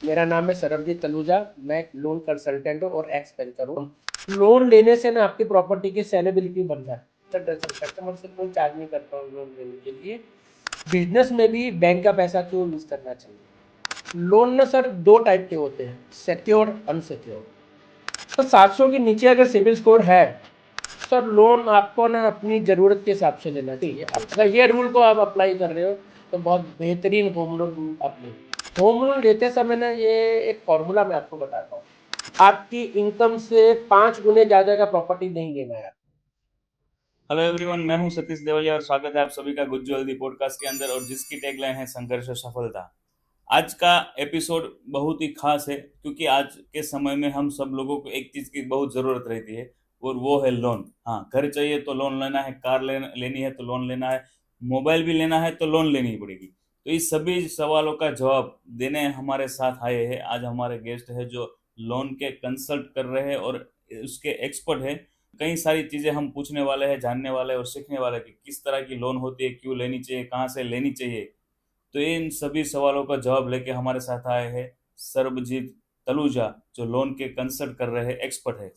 मेरा नाम है सरबजीत तलूजा। मैं एक लोन कंसल्टेंट हूँ और एक्स बैंकर हूँ। लोन लेने से ना आपकी प्रॉपर्टी की सेलेबिलिटी बढ़ जाती है। कस्टमर से कोई चार्ज नहीं करता हूँ लोन लेने के लिए। बिजनेस में भी बैंक का पैसा क्यों यूज करना चाहिए। लोन ना सर दो टाइप के होते हैं, सिक्योर अनसिक्योर। तो 700 के नीचे अगर सिबिल स्कोर है सर, लोन आपको ना अपनी ज़रूरत के हिसाब से लेना चाहिए। अगर ये रूल को आप अप्लाई कर रहे हो तो बहुत बेहतरीन होम लोन आप ले। होम लोन लेते समय ना ये एक फॉर्मूला मैं आपको बताता हूँ। आपकी इनकम से 5 गुने ज़्यादा का प्रॉपर्टी नहीं लेना है। हेलो एवरीवन, मैं हूं सतीश देवलिया और स्वागत है आप सभी का गुड ज्वेलरी पॉडकास्ट के अंदर, और जिसकी टैगलाइन है संघर्ष और सफलता। आज का एपिसोड बहुत ही खास है क्योंकि आज के समय में हम सब लोगों को एक चीज की बहुत जरूरत रहती है, और वो है लोन। हाँ, घर चाहिए तो लोन लेना है, कार लेनी है तो लोन लेना है, मोबाइल भी लेना है तो लोन लेनी पड़ेगी। तो इस सभी सवालों का जवाब देने हमारे साथ आए हैं आज हमारे गेस्ट है जो लोन के कंसल्ट कर रहे हैं और उसके एक्सपर्ट है। कई सारी चीजें हम पूछने वाले हैं, जानने वाले हैं और सीखने वाले हैं कि किस तरह की लोन होती है, क्यों लेनी चाहिए, कहाँ से लेनी चाहिए। तो इन सभी सवालों का जवाब लेके हमारे साथ आए हैं सरबजीत तलूजा, जो लोन के कंसल्ट कर रहे हैं, एक्सपर्ट है।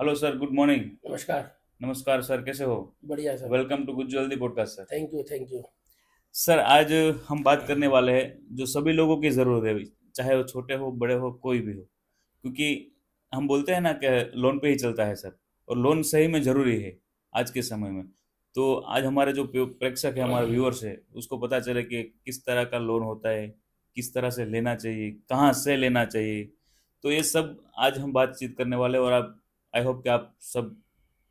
Hello sir, good morning. नमस्कार। नमस्कार सर, कैसे हो? बढ़िया सर। वेलकम टू गुड जल्दी podcast sir. Thank you thank you. Sir, आज हम बात करने वाले हैं जो सभी लोगों की ज़रूरत है, चाहे वो छोटे हो बड़े हो कोई भी हो। क्योंकि हम बोलते हैं ना कि लोन पे ही चलता है सर, और लोन सही में ज़रूरी है आज के समय में। तो आज हमारे जो प्रेक्षक है, हमारे व्यूअर्स है, उसको पता चले कि किस तरह का लोन होता है, किस तरह से लेना चाहिए, कहाँ से लेना चाहिए। तो ये सब आज हम बातचीत करने वाले हैं, और आप, आई होप कि आप सब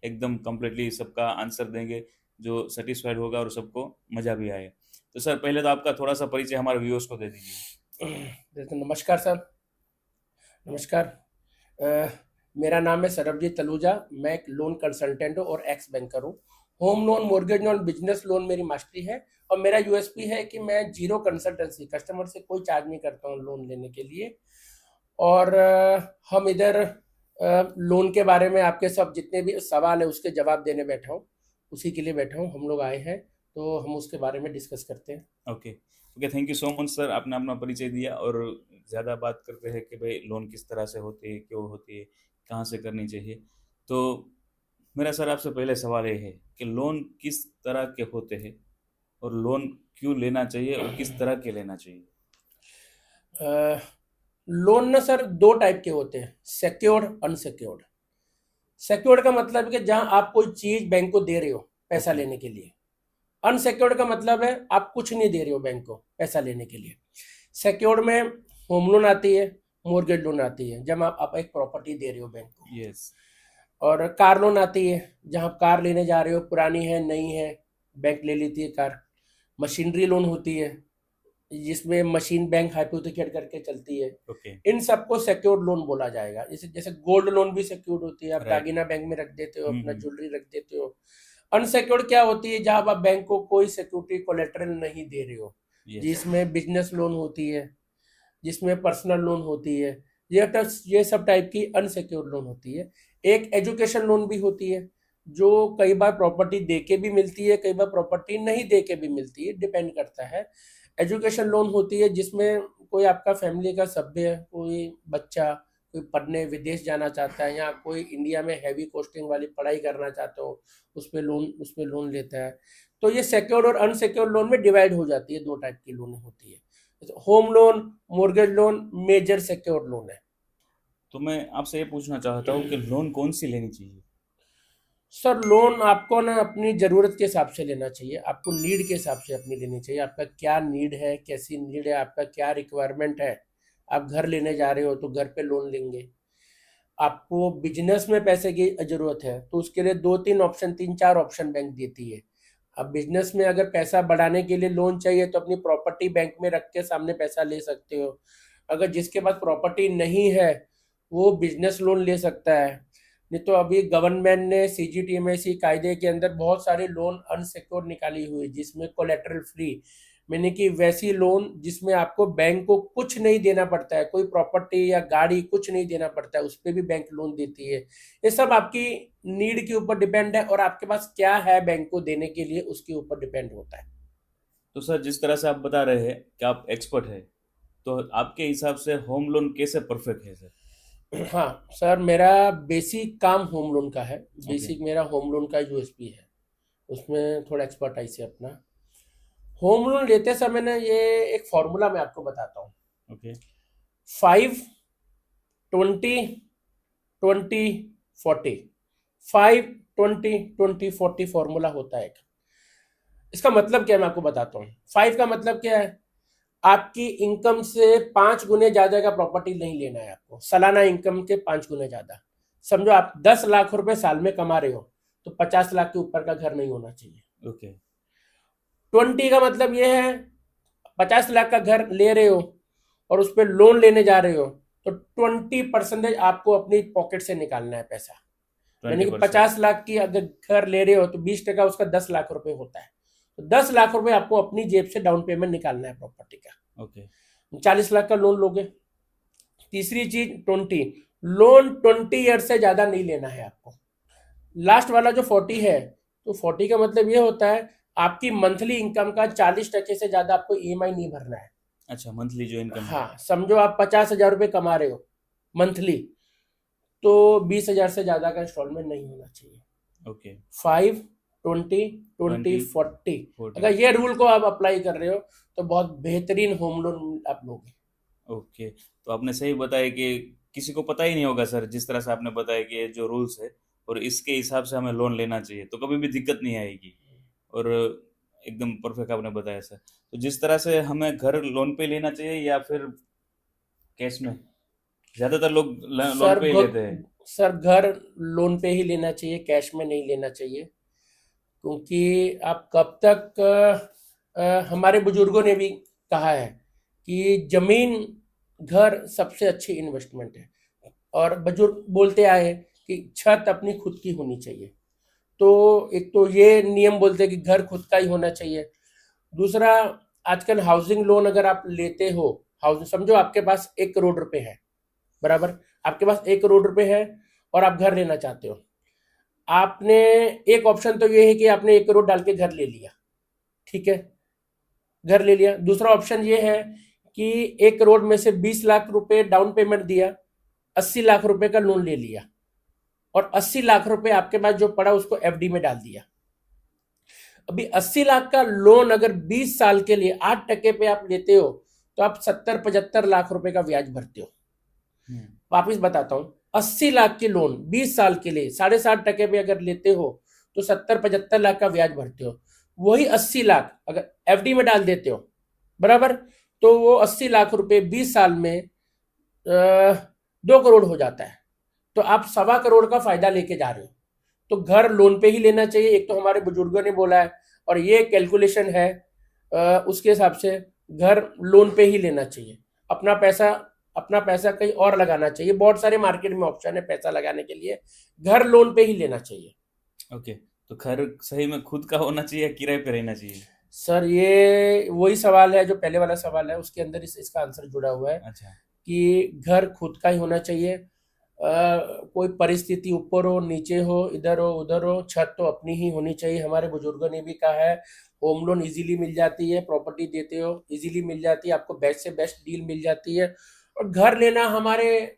एकदम कम्प्लीटली सबका आंसर देंगे जो सेटिस्फाइड होगा और सबको मज़ा भी आए। तो सर, पहले तो आपका थोड़ा सा परिचय हमारे व्यूअर्स को दे दीजिए। तो नमस्कार सर। नमस्कार। अ, मेरा नाम है सरबजीत तलूजा। मैं एक लोन कंसल्टेंट हूँ और एक्स बैंकर हूँ। Home loan, mortgage loan, business loan मेरी मास्टरी है। और मेरा यूएसपी है कि मैं जीरो कंसल्टेंसी, कस्टमर से कोई चार्ज नहीं करता हूँ लोन लेने के लिए। और हम इधर लोन के बारे में आपके सब जितने भी सवाल है उसके जवाब देने बैठा हूँ। उसी के लिए बैठा हूँ, हम लोग आए हैं तो हम उसके बारे में डिस्कस करते हैं। Okay okay, thank you so much sir, आपने अपना परिचय दिया। और ज़्यादा बात करते हैं कि भाई लोन किस तरह से होती है, क्यों होती है, कहाँ से करनी चाहिए। तो मेरा सर आपसे पहले सवाल ये है कि लोन किस तरह के होते हैं, और लोन क्यों लेना चाहिए, और किस तरह के लेना चाहिए। लोन ना सर दो टाइप के होते हैं, सिक्योर्ड अनसिक्योर्ड। सिक्योर्ड का मतलब है कि जहां आप कोई चीज बैंक को दे रहे हो पैसा ओके। लेने के लिए। अनसिक्योर्ड का मतलब है आप कुछ नहीं दे रहे हो बैंक को पैसा लेने के लिए। सिक्योर्ड में होम लोन आती है, मॉर्गेज लोन आती है जब आप एक प्रॉपर्टी दे रहे हो बैंक को। यस। और कार लोन आती है जहां आप कार लेने जा रहे हो, पुरानी है नई है, बैंक ले लेती है कार। मशीनरी लोन होती है जिसमें मशीन बैंक हाइपोथेकेट करके चलती है। ओके। इन सबको सिक्योर्ड लोन बोला जाएगा। जैसे जैसे गोल्ड लोन भी सिक्योर्ड होती है, आप राइट। दागिना बैंक में रख देते हो, अपना हम्म। ज्वेलरी रख देते हो। अनसिक्योर्ड क्या होती है, जहां आप बैंक को कोई सिक्योरिटी कोलेटरल नहीं दे रहे हो। यस। जिसमें बिजनेस लोन होती है, जिसमें पर्सनल लोन होती है। ये सब टाइप की अनसिक्योर्ड लोन होती है। एक एजुकेशन लोन भी होती है जो कई बार प्रॉपर्टी दे के भी मिलती है, कई बार प्रॉपर्टी नहीं दे के भी मिलती है, डिपेंड करता है। एजुकेशन लोन होती है जिसमें कोई आपका फैमिली का सभ्य, कोई बच्चा कोई पढ़ने विदेश जाना चाहता है, या कोई इंडिया में हैवी कॉस्टिंग वाली पढ़ाई करना चाहते हो, उस पे लोन लेता है। तो ये सिक्योर्ड और अनसिक्योर्ड लोन में डिवाइड हो जाती है, दो टाइप की लोन होती है। Home loan, mortgage loan major secured loan है। तो मैं आपसे ये पूछना चाहता हूँ कि लोन कौन सी लेनी चाहिए। सर लोन आपको ना अपनी ज़रूरत के हिसाब से लेना चाहिए, आपको नीड के हिसाब से अपनी लेनी चाहिए। आपका क्या नीड है, कैसी नीड है, आपका क्या रिक्वायरमेंट है। आप घर लेने जा रहे हो तो घर पे लोन लेंगे। आपको बिजनेस में पैसे की ज़रूरत है तो उसके लिए दो तीन ऑप्शन, तीन चार ऑप्शन बैंक देती है। अब बिजनेस में अगर पैसा बढ़ाने के लिए लोन चाहिए तो अपनी प्रॉपर्टी बैंक में रख के सामने पैसा ले सकते हो। अगर जिसके पास प्रॉपर्टी नहीं है वो बिजनेस लोन ले सकता है। नहीं तो अभी गवर्नमेंट ने सीजीटीएमएसी कायदे के अंदर बहुत सारे लोन अनसिक्योर्ड निकाली हुई है जिसमें कोलेटरल फ्री, मैंने कि वैसी लोन जिसमें आपको बैंक को कुछ नहीं देना पड़ता है, कोई प्रॉपर्टी या गाड़ी कुछ नहीं देना पड़ता है, उस पर भी बैंक लोन देती है। ये सब आपकी नीड के ऊपर डिपेंड है और आपके पास क्या है बैंक को देने के लिए उसके ऊपर डिपेंड होता है। तो सर, जिस तरह से आप बता रहे हैं कि आप एक्सपर्ट है, तो आपके हिसाब से होम लोन कैसे परफेक्ट है सर? हाँ सर, मेरा बेसिक काम होम लोन का है। ओके। बेसिक मेरा होम लोन का यूएसपी है, उसमें थोड़ा एक्सपर्टाइज है अपना। होम लोन लेते समय ना, ये एक फॉर्मूला मैं आपको बताता हूँ। ओके। 5 20 20 40। 5 20 20 40 फॉर्मूला होता है एक। इसका मतलब क्या है मैं आपको बताता हूँ। 5 का मतलब क्या है, आपकी इनकम से 5 गुने ज्यादा का प्रॉपर्टी नहीं लेना है आपको, सालाना इनकम के 5 गुने ज्यादा। समझो आप 10 लाख रुपए साल में कमा रहे हो, तो 50 लाख के ऊपर का घर नहीं होना चाहिए। ओके। 20 का मतलब ये है, 50 लाख का घर ले रहे हो और उस पर लोन लेने जा रहे हो, तो 20% आपको अपनी पॉकेट से निकालना है पैसा। यानी कि 20%। 50 लाख की अगर घर ले रहे हो तो 20% उसका 10 लाख रुपए होता है। तो 10 लाख रुपए आपको अपनी जेब से डाउन पेमेंट निकालना है प्रॉपर्टी का। ओके। 40 लाख का लोन लोगे। तीसरी चीज 20, लोन 20 ईयर से ज्यादा नहीं लेना है आपको। लास्ट वाला जो 40 है, तो 40 का मतलब ये होता है आपकी मंथली इनकम का 40% से ज्यादा आपको ईएमआई नहीं भरना है। अच्छा, मंथली जो इनकम है। हाँ, समझो आप 50,000 रुपये कमा रहे हो मंथली, तो 20,000 से ज्यादा का इंस्टॉलमेंट नहीं होना चाहिए। ओके। 5 20 20 40। 40। अगर ये रूल को आप अप्लाई कर रहे हो तो बहुत बेहतरीन होम लोन आप लोगे। ओके, तो आपने सही बताया कि किसी को पता ही नहीं होगा सर, जिस तरह से आपने बताया कि ये जो रूल्स है और इसके हिसाब से हमें लोन लेना चाहिए तो कभी भी दिक्कत नहीं आएगी। और एकदम परफेक्ट आपने बताया सर। तो जिस तरह से हमें घर लोन पे लेना चाहिए या फिर कैश में, ज्यादातर लोग लोन सर पे ही लेते हैं। सर घर लोन पे ही लेना चाहिए, कैश में नहीं लेना चाहिए। क्योंकि आप कब तक हमारे बुजुर्गों ने भी कहा है कि जमीन घर सबसे अच्छी इन्वेस्टमेंट है। और बुजुर्ग बोलते आए हैं कि छत अपनी खुद की होनी चाहिए। तो एक तो ये नियम बोलते हैं कि घर खुद का ही होना चाहिए। दूसरा, आजकल हाउसिंग लोन अगर आप लेते हो, हाउसिंग समझो आपके पास 1 करोड़ रुपए है, बराबर। आपके पास 1 करोड़ रुपए है और आप घर लेना चाहते हो। आपने, एक ऑप्शन तो ये है कि आपने 1 करोड़ डाल के घर ले लिया, ठीक है, घर ले लिया। दूसरा ऑप्शन ये है कि 1 करोड़ में से 20 लाख रुपए डाउन पेमेंट दिया, 80 लाख रुपए का लोन ले लिया और 80 लाख रुपए आपके पास जो पड़ा उसको एफडी में डाल दिया। अभी 80 लाख का लोन अगर 20 साल के लिए 8% पे आप लेते हो, तो आप 70-75 लाख रुपए का ब्याज भरते हो। वापिस बताता हूं, 80 लाख के लोन 20 साल के लिए 7.5% पे अगर लेते हो, तो 70-75 लाख का ब्याज भरते हो। वही 80 लाख अगर एफडी में डाल देते हो, बराबर, तो वो 80 लाख रुपए 20 साल में 2 करोड़ हो जाता है। तो आप 1.25 करोड़ का फायदा लेके जा रहे हो। तो घर लोन पे ही लेना चाहिए, एक तो हमारे बुजुर्गों ने बोला है और ये कैलकुलेशन है, उसके हिसाब से घर लोन पे ही लेना चाहिए। अपना पैसा कहीं और लगाना चाहिए। बहुत सारे मार्केट में ऑप्शन है पैसा लगाने के लिए, घर लोन पे ही लेना चाहिए। ओके, तो घर सही में खुद का होना चाहिए या किराए पे रहना चाहिए? सर ये वही सवाल है जो पहले वाला सवाल है, उसके अंदर इसका आंसर जुड़ा हुआ है अच्छा। कि घर खुद का ही होना चाहिए। कोई परिस्थिति ऊपर हो नीचे हो इधर हो उधर हो, छत तो अपनी ही होनी चाहिए। हमारे बुजुर्गों ने भी कहा है, होम लोन इजीली मिल जाती है, प्रॉपर्टी देते हो इजीली मिल जाती है, आपको बेस्ट से बेस्ट डील मिल जाती है। और घर लेना हमारे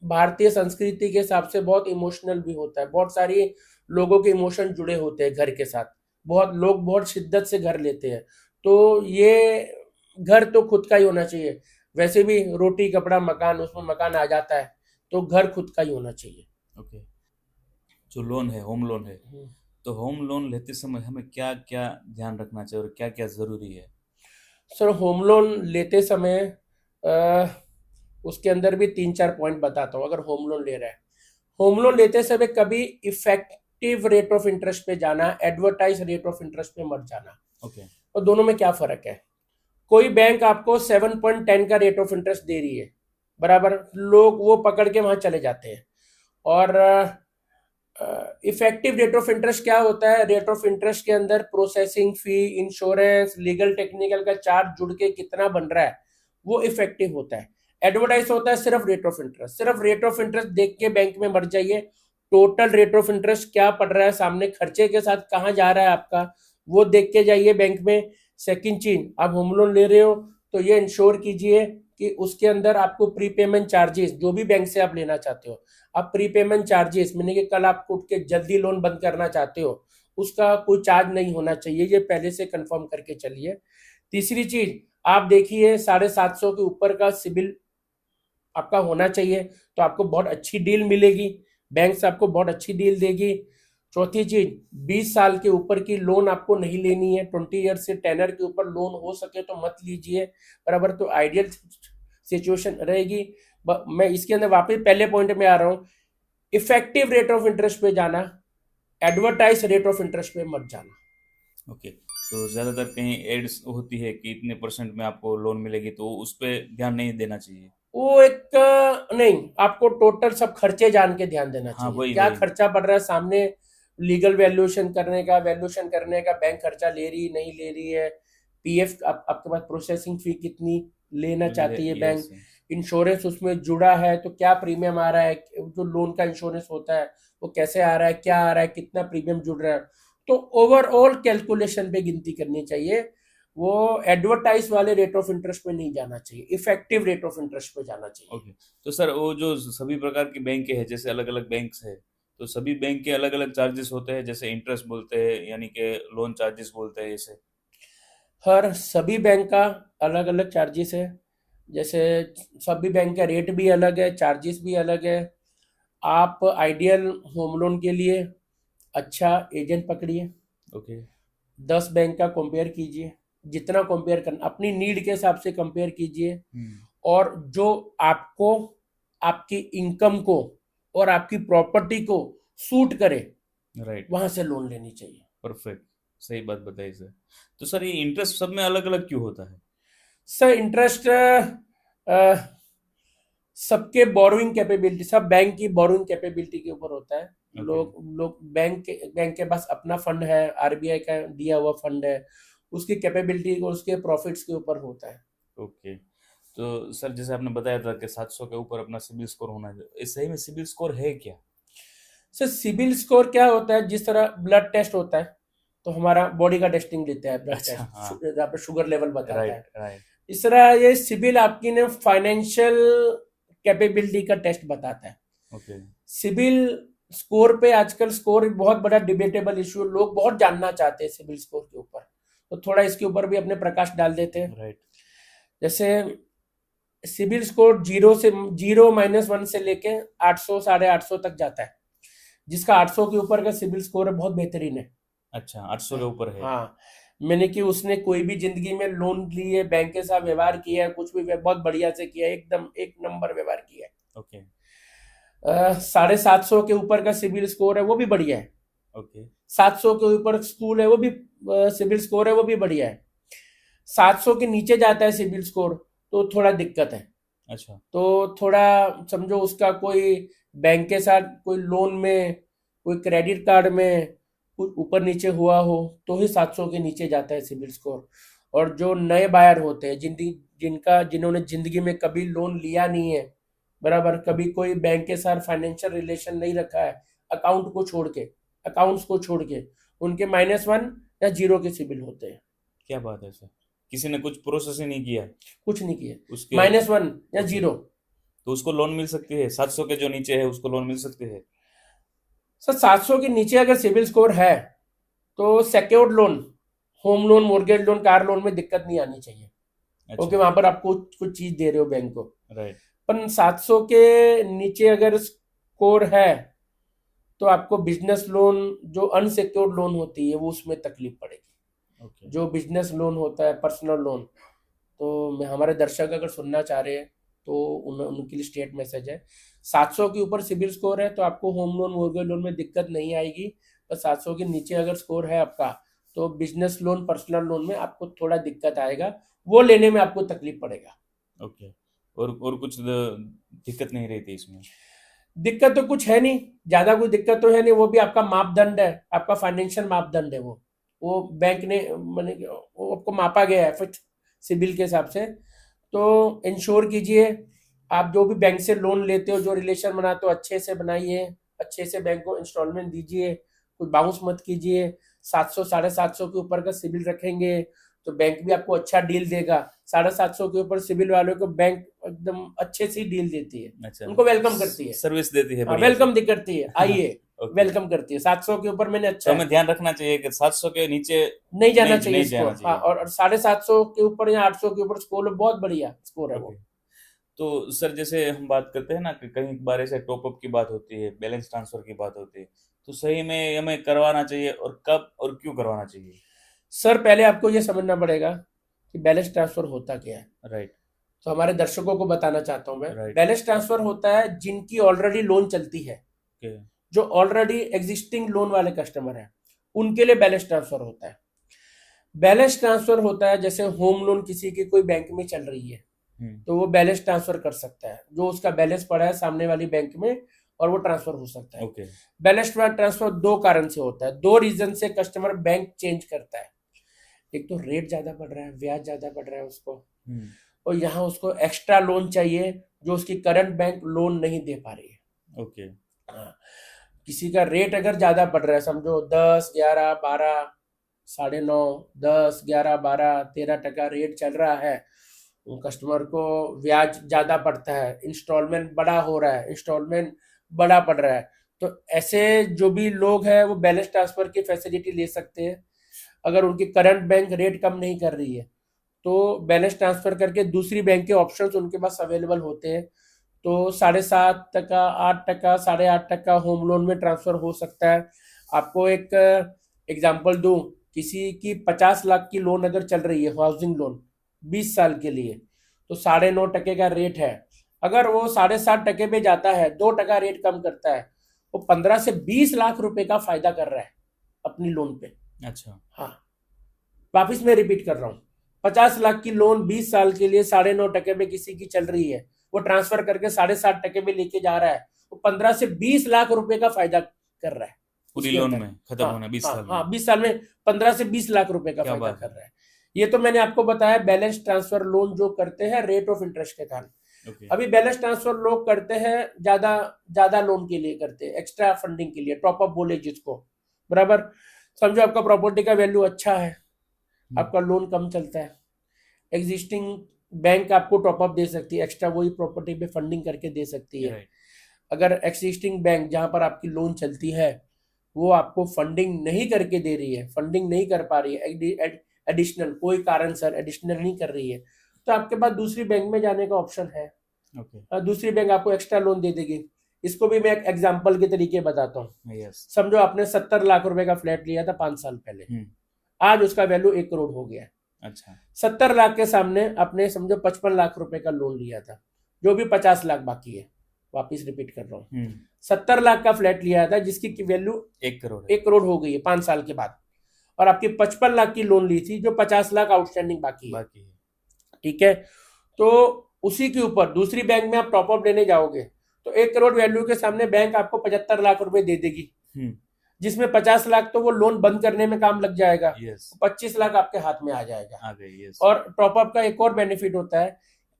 भारतीय संस्कृति के हिसाब से बहुत इमोशनल भी होता है। बहुत सारी लोगों के इमोशन जुड़े होते हैं घर के साथ, बहुत लोग बहुत शिद्दत से घर लेते हैं। तो ये घर तो खुद का ही होना चाहिए। वैसे भी रोटी कपड़ा मकान, उसमें मकान आ जाता है, तो घर खुद का ही होना चाहिए। ओके, जो लोन है, होम लोन है, तो होम लोन लेते समय हमें क्या क्या ध्यान रखना चाहिए और क्या क्या जरूरी है? सर होम लोन लेते समय उसके अंदर भी 3-4 पॉइंट बताता हूँ। अगर होम लोन ले रहा है, होम लोन लेते समय कभी इफेक्टिव रेट ऑफ इंटरेस्ट पे जाना, एडवर्टाइज रेट ऑफ इंटरेस्ट पे मत जाना। ओके। और दोनों में क्या फर्क है? कोई बैंक आपको 7.10 का रेट ऑफ इंटरेस्ट दे रही है, बराबर, लोग वो पकड़ के वहां चले जाते हैं। और इफेक्टिव रेट ऑफ इंटरेस्ट क्या होता है? रेट ऑफ इंटरेस्ट के अंदर processing fee, insurance, legal technical का चार्ज जुड़ के कितना बन रहा है, वो इफेक्टिव होता है। एडवर्टाइज होता है सिर्फ रेट ऑफ इंटरेस्ट। सिर्फ रेट ऑफ इंटरेस्ट देख के बैंक में मर जाइए, टोटल रेट ऑफ इंटरेस्ट क्या पड़ रहा है सामने, खर्चे के साथ कहाँ जा रहा है आपका, वो देख के जाइए बैंक में। सेकंड चीज, आप होम लोन ले रहे हो तो ये इंश्योर कीजिए कि उसके अंदर आपको प्रीपेमेंट चार्जेस, जो भी बैंक से आप लेना चाहते हो, आप प्रीपेमेंट चार्जेस मैंने कि कल आप उठ के जल्दी लोन बंद करना चाहते हो, उसका कोई चार्ज नहीं होना चाहिए, ये पहले से कंफर्म करके चलिए। तीसरी चीज, आप देखिए 750 के ऊपर का सिबिल आपका होना चाहिए, तो आपको बहुत अच्छी डील मिलेगी, बैंक से आपको बहुत अच्छी डील देगी। चौथी चीज, 20 साल के ऊपर की लोन आपको नहीं लेनी है, 20 ईयर से टेनर के ऊपर लोन हो सके तो मत लीजिए, बराबर, तो आइडियल सिचुएशन रहेगी। मैं इसके अंदर वापस पहले पॉइंट में आ रहा हूँ, इफेक्टिव रेट ऑफ इंटरेस्ट पे जाना, एडवर्टाइज रेट ऑफ इंटरेस्ट पे मत जाना। ओके, तो ज़्यादातर कहीं एड्स होती है कि इतने परसेंट में आपको लोन मिलेगी, तो उस पर ध्यान नहीं देना चाहिए। वो एक नहीं, आपको टोटल सब खर्चे जान के ध्यान देना हाँ, चाहिए, वही क्या वही। खर्चा पड़ रहा है सामने, लीगल वैल्यूएशन करने का बैंक खर्चा ले रही नहीं ले रही है, पीएफ आपके पास प्रोसेसिंग फी कितनी लेना चाहती है बैंक, यस। इंश्योरेंस उसमें जुड़ा है तो क्या प्रीमियम आ रहा है, जो लोन का इंश्योरेंस होता है वो कैसे आ रहा है, क्या आ रहा है, कितना प्रीमियम जुड़ रहा है, तो ओवरऑल कैलकुलेशन पे गिनती करनी चाहिए। वो एडवर्टाइज वाले रेट ऑफ इंटरेस्ट पे नहीं जाना चाहिए, इफेक्टिव रेट ऑफ इंटरेस्ट पे जाना चाहिए। ओके, तो सर वो जो सभी प्रकार की बैंक है, जैसे अलग अलग बैंक्स है, तो सभी बैंक के अलग अलग चार्जेस होते हैं, जैसे इंटरेस्ट बोलते हैं यानी कि लोन चार्जेस बोलते हैं ऐसे। हर सभी बैंक का अलग अलग चार्जेस है, जैसे सभी बैंक का रेट भी अलग है, चार्जेस भी अलग है। आप आइडियल होम लोन के लिए अच्छा एजेंट पकड़िए, ओके। 10 बैंक का कंपेयर कीजिए, जितना कंपेयर करना अपनी नीड के हिसाब से कंपेयर कीजिए, और जो आपको, आपकी इनकम को और आपकी प्रॉपर्टी को सूट करे, राइट। वहां से लोन लेनी चाहिए। परफेक्ट, सही बात बताई सर। तो सर ये इंटरेस्ट सब में अलग अलग क्यों होता है? सर इंटरेस्ट सबके बोरोइंग कैपेबिलिटी, सब बैंक की बोरोइंग कैपेबिलिटी के ऊपर होता है। ओके। लोग बैंक के पास अपना फंड है, आरबीआई का दिया हुआ फंड है, उसकी कैपेबिलिटी को उसके प्रॉफिट्स के ऊपर होता है। ओके, तो सर जैसे आपने बताया था कि 700 के ऊपर अपना सिबिल स्कोर होना चाहिए, इस सही में सिबिल स्कोर है क्या? सर सिबिल स्कोर क्या होता है, जिस तरह ब्लड टेस्ट होता है, तो हमारा बॉडी का टेस्टिंग लेता है, ब्लड अच्छा, हाँ। टेस्ट जहाँ पे शुगर लेवल बताता है, राइट राइट। इस तरह ये सिबिल आपकी ने फाइनेंशियल कैपेबिलिटी का टेस्ट बताता है। ओके। सिबिल स्कोर पे आजकल स्कोर बहुत बड़ा डिबेटेबल इशू, लोग बहुत जानना चाहते हैं सिबिल स्कोर के ऊपर, तो थोड़ा इसके ऊपर भी अपने प्रकाश डाल देते हैं। राइट। जैसे सिबिल स्कोर जीरो -1 से लेके 800 850 तक जाता है, जिसका 800 के ऊपर का सिबिल स्कोर है बहुत बेहतरीन है। अच्छा, 800 के ऊपर है। हाँ, मैंने कि उसने कोई भी जिंदगी में लोन लिए, बैंक के साथ व्यवहार किया है, कुछ भी बहुत बढ़िया से किया है, एकदम एक नंबर व्यवहार किया है। ओके। 750 के ऊपर का सिबिल स्कोर है वो भी बढ़िया है, ओके। 700 के ऊपर स्कूल है वो भी सिबिल स्कोर है वो भी बढ़िया है। 700 के नीचे जाता है सिबिल स्कोर तो थोड़ा दिक्कत है। अच्छा। तो थोड़ा समझो उसका कोई बैंक के साथ कोई लोन में, कोई क्रेडिट कार्ड में कुछ ऊपर नीचे हुआ हो तो ही 700 के नीचे जाता है सिबिल स्कोर। और जो नए बायर होते हैं, जिन्होंने जिंदगी में कभी लोन लिया नहीं है, बराबर, कभी कोई बैंक के साथ फाइनेंशियल रिलेशन नहीं रखा है, अकाउंट्स को छोड़ के उनके -1 या 0 के सिबिल होते हैं। क्या बात है सर, किसी ने कुछ प्रोसेस ही नहीं किया कुछ नहीं किया, उसके? -1 या ओके। 0। तो उसको लोन मिल सकती है? 700 के जो नीचे है उसको लोन मिल सकती है? सर 700 के नीचे अगर सिबिल स्कोर है तो secured loan, home loan, mortgage loan, car loan में दिक्कत नहीं आनी चाहिए, क्योंकि अच्छा। वहां पर आपको कुछ चीज दे रहे हो बैंक को। राइट। पर 700 के नीचे अगर स्कोर है तो आपको बिजनेस लोन, जो अनसिक्योर्ड लोन होती है, वो उसमें तकलीफ पड़ेगी। ओके। जो बिजनेस लोन होता है, पर्सनल लोन, तो मैं, हमारे दर्शक अगर सुनना चाह रहे हैं तो उनके लिए स्टेट मैसेज है, 700 के ऊपर सिबिल स्कोर है तो आपको होम लोन, मॉर्गेज लोन में दिक्कत नहीं आएगी। पर 700 के नीचे अगर स्कोर है आपका तो बिजनेस लोन, पर्सनल लोन में आपको थोड़ा दिक्कत आएगा, वो लेने में आपको तकलीफ पड़ेगा। ओके, और कुछ दिक्कत नहीं रहती इसमें? दिक्कत तो कुछ है नहीं, ज्यादा कोई दिक्कत तो है नहीं, वो भी आपका मापदंड है, आपका फाइनेंशियल मापदंड है, वो बैंक ने, मैंने, वो आपको मापा गया है फिक्स सिबिल के हिसाब से। तो इंश्योर कीजिए, आप जो भी बैंक से लोन लेते हो, जो रिलेशन बनाते हो, अच्छे से बनाइए, अच्छे से बैंक को इंस्टॉलमेंट दीजिए, कुछ बाउंस मत कीजिए। 700 750 के ऊपर का सिबिल रखेंगे तो बैंक भी आपको अच्छा डील देगा। 750 के ऊपर सिविल वालों को बैंक एकदम अच्छे से डील देती है, अच्छा, उनको वेलकम करती है, सर्विस देती है हाँ बढ़िया वेलकम से। करती है, आइए ओके, वेलकम करती है। 700 के ऊपर मैंने तो अच्छा हमें है, ध्यान रखना चाहिए कि 700 के नीचे नहीं जाना नहीं चाहिए नहीं जाना स्कोर, हाँ, चाहिए। और 750 के ऊपर या 800 के ऊपर स्कोर बहुत बढ़िया स्कोर है ओके, वो। तो सर जैसे हम बात करते हैं ना कि कई बार ऐसे टॉपअप की बात होती है, बैलेंस ट्रांसफर की बात होती है, तो सही में हमें करवाना चाहिए और कब और क्यों करवाना चाहिए? सर पहले आपको ये समझना पड़ेगा कि बैलेंस ट्रांसफर होता क्या है। राइट, तो हमारे दर्शकों को बताना चाहता हूं मैं, राइट, बैलेंस ट्रांसफर होता है जिनकी ऑलरेडी लोन चलती है, ओके, जो ऑलरेडी एग्जिस्टिंग लोन वाले कस्टमर हैं, उनके लिए बैलेंस ट्रांसफर होता है। बैलेंस ट्रांसफर होता है जैसे होम लोन किसी की कोई बैंक में चल रही है, तो वो बैलेंस ट्रांसफर कर सकता है, जो उसका बैलेंस पड़ा है सामने वाली बैंक में, और वो ट्रांसफर हो सकता है। ओके, बैलेंस ट्रांसफर दो कारण से होता है, दो रीजन से कस्टमर बैंक चेंज करता है। एक तो रेट ज्यादा बढ़ रहा है, ब्याज ज्यादा बढ़ रहा है उसको, और यहाँ उसको एक्स्ट्रा लोन चाहिए जो उसकी करंट बैंक लोन नहीं दे पा रही है। ओके, हाँ, किसी का रेट अगर ज्यादा बढ़ रहा है, समझो 10, 11, 12, 9.5, 10, 11, 12, 13% रेट चल रहा है, कस्टमर को ब्याज ज्यादा पड़ता है, इंस्टॉलमेंट बड़ा हो रहा है, इंस्टॉलमेंट बड़ा पड़ रहा है, तो ऐसे जो भी लोग हैं वो बैलेंस ट्रांसफर की फैसिलिटी ले सकते हैं। अगर उनकी करंट बैंक रेट कम नहीं कर रही है तो बैलेंस ट्रांसफर करके दूसरी बैंक के ऑप्शंस उनके पास अवेलेबल होते हैं। तो 7.5%, 8%, 8.5% होम लोन में ट्रांसफर हो सकता है। आपको एक एग्जांपल दूं, किसी की 50 लाख की लोन अगर चल रही है, हाउसिंग लोन 20 साल के लिए, तो 9.5% का रेट है। अगर वो 7.5% पे जाता है, 2% रेट कम करता है, वो 15 से 20 लाख रुपए का फायदा कर रहा है अपनी लोन पे। अच्छा, हाँ, वापिस मैं रिपीट कर रहा हूँ, 50 लाख की लोन 20 साल के लिए 9.5% में किसी की चल रही है, वो ट्रांसफर करके 7.5% में लेके जा रहा है, वो 15 से 20 लाख रुपए का फायदा कर रहा है पूरी उसके लोन अंदर। में खत्म हाँ होना 20 हाँ साल हाँ, में। 20 साल में 15 से 20 लाख रुपए का क्या फायदा बात कर है। रहा है। ये तो मैंने आपको बताया बैलेंस ट्रांसफर लोन जो करते हैं रेट ऑफ इंटरेस्ट के कारण। ओके, अभी बैलेंस ट्रांसफर लोग करते हैं ज्यादा ज्यादा लोन के लिए, करते हैं एक्स्ट्रा फंडिंग के लिए, टॉपअप बोले जिसको, बराबर। समझो आपका प्रॉपर्टी का वैल्यू अच्छा है, आपका लोन कम चलता है, एग्जिस्टिंग बैंक आपको टॉपअप दे सकती है, एक्स्ट्रा वही प्रॉपर्टी पे फंडिंग करके दे सकती है। राइट, अगर एक्सिस्टिंग बैंक जहां पर आपकी लोन चलती है वो आपको फंडिंग नहीं करके दे रही है, फंडिंग नहीं कर पा रही है, एडिशनल कोई कारण सर एडिशनल नहीं कर रही है, तो आपके पास दूसरी बैंक में जाने का ऑप्शन है। ओके, दूसरी बैंक आपको एक्स्ट्रा लोन दे देगी। इसको भी मैं एक एग्जाम्पल के तरीके बताता हूँ। यस, समझो आपने 70 लाख रुपए का फ्लैट लिया था 5 साल पहले, आज उसका वैल्यू 1 करोड़ हो गया है। अच्छा, 70 लाख के सामने आपने समझो 55 लाख रुपए का लोन लिया था, जो भी 50 लाख बाकी है। वापिस रिपीट कर रहा हूँ, 70 लाख का फ्लैट लिया था जिसकी वैल्यू 1 करोड़ 1 करोड़ हो गई है 5 साल के बाद, और आपकी 55 लाख की लोन ली थी जो 50 लाख आउटस्टैंडिंग बाकी है। ठीक है, तो उसी के ऊपर दूसरी बैंक में आप टॉपअप लेने जाओगे तो 1 करोड़ वैल्यू के सामने बैंक आपको 75 लाख रुपए दे देगी, जिसमें 50 लाख तो वो लोन बंद करने में काम लग जाएगा, यस, 25 लाख आपके हाथ में आ जाएगा। आ गई, यस, और टॉपअप का एक और बेनिफिट होता है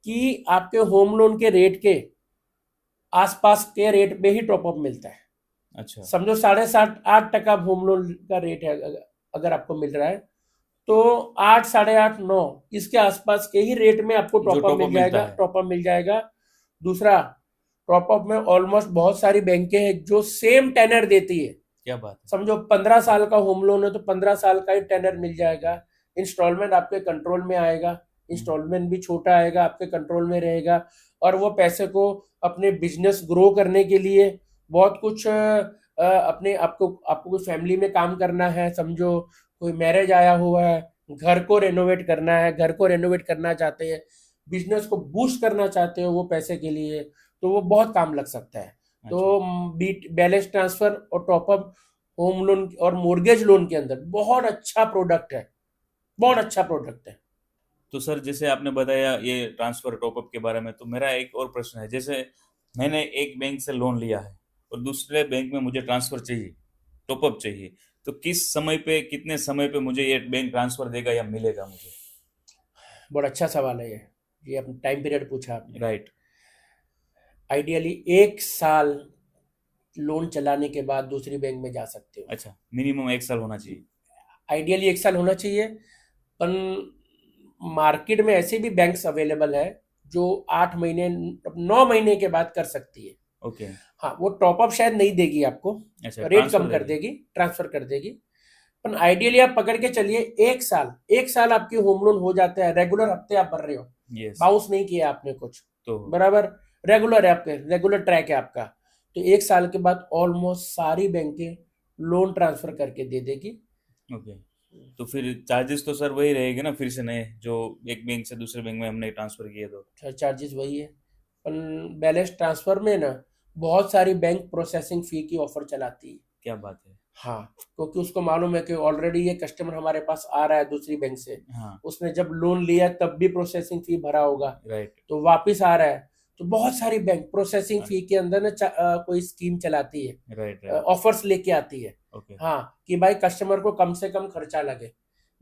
कि आपके होम लोन के रेट के आसपास के रेट पे ही टॉपअप मिलता है। अच्छा, समझो 7.5-8% होम लोन का रेट है, अगर आपको मिल रहा है तो 8, 8.5, 9 इसके आसपास के ही रेट में आपको टॉपअप मिल जाएगा, टॉपअप मिल जाएगा। दूसरा, टॉपअप में ऑलमोस्ट बहुत सारी बैंकें हैं जो सेम टेनर देती है। क्या बात है। समझो 15 साल का होम लोन है तो 15 साल का ही टेनर मिल जाएगा, इंस्टॉलमेंट आपके कंट्रोल में आएगा, इंस्टॉलमेंट भी छोटा आएगा, आपके कंट्रोल में रहेगा, और वो पैसे को अपने बिजनेस ग्रो करने के लिए बहुत कुछ अपने आपको कोई फैमिली में काम करना है, समझो कोई मैरिज आया हुआ है, घर को रेनोवेट करना है, घर को रेनोवेट करना चाहते हैं, बिजनेस को बूस्ट करना चाहते हो वो पैसे के लिए, तो वो बहुत काम लग सकता है। तो बैलेंस ट्रांसफर और टॉपअप होम लोन और मोर्गेज लोन के अंदर बहुत अच्छा प्रोडक्ट है, बहुत अच्छा प्रोडक्ट है। तो सर जैसे आपने बताया ये ट्रांसफर टॉपअप के बारे में, तो मेरा एक और प्रश्न है, जैसे मैंने एक बैंक से लोन लिया है और दूसरे बैंक में मुझे ट्रांसफर चाहिए, टॉपअप चाहिए, तो किस समय पे, कितने समय पे मुझे ये बैंक ट्रांसफर देगा या मिलेगा मुझे? बहुत अच्छा सवाल है ये अपना टाइम पीरियड पूछा आपने। राइट, आइडियली 1 साल लोन चलाने के बाद दूसरी बैंक में जा सकते हो। अच्छा, मिनिमम 1 साल होना चाहिए। आइडियली 1 साल होना चाहिए, पर मार्केट में ऐसे भी बैंक्स अवेलेबल है जो 8 महीने 9 महीने के बाद कर सकती है। ओके। हाँ, वो टॉप अप शायद नहीं देगी आपको, अच्छा, रेट ट्रांसफर कम कर देगी। देगी, ट्रांसफर कर देगी। पर आइडियली आप पकड़ के चलिए 1 साल आपकी होम लोन हो जाता है, रेगुलर हफ्ते आप भर रहे हो, यस। बाउंस नहीं किया आपने कुछ, तो बराबर रेगुलर है आपके, रेगुलर ट्रैक है आपका, तो 1 साल के बाद ऑलमोस्ट सारी बैंकें लोन ट्रांसफर करके दे देगी। ओके, तो फिर चार्जेस तो सर वही रहेगी ना, फिर से नए जो एक बैंक से दूसरे बैंक में हमने ट्रांसफर किए तो। चार्जेस वही है, पर बैलेंस ट्रांसफर में ना बहुत सारी बैंक प्रोसेसिंग फी की ऑफर चलाती है। क्या बात है। हाँ, क्योंकि उसको मालूम है कि ऑलरेडी ये कस्टमर हमारे पास आ रहा है दूसरी बैंक से, हाँ, उसने जब लोन लिया तब भी प्रोसेसिंग फी भरा होगा, राइट। तो वापस आ रहा है, तो बहुत सारी बैंक प्रोसेसिंग फी के अंदर ना कोई स्कीम चलाती है, राइट राइट। ऑफर्स लेके आती है। ओके। हाँ, कि भाई कस्टमर को कम से कम खर्चा लगे,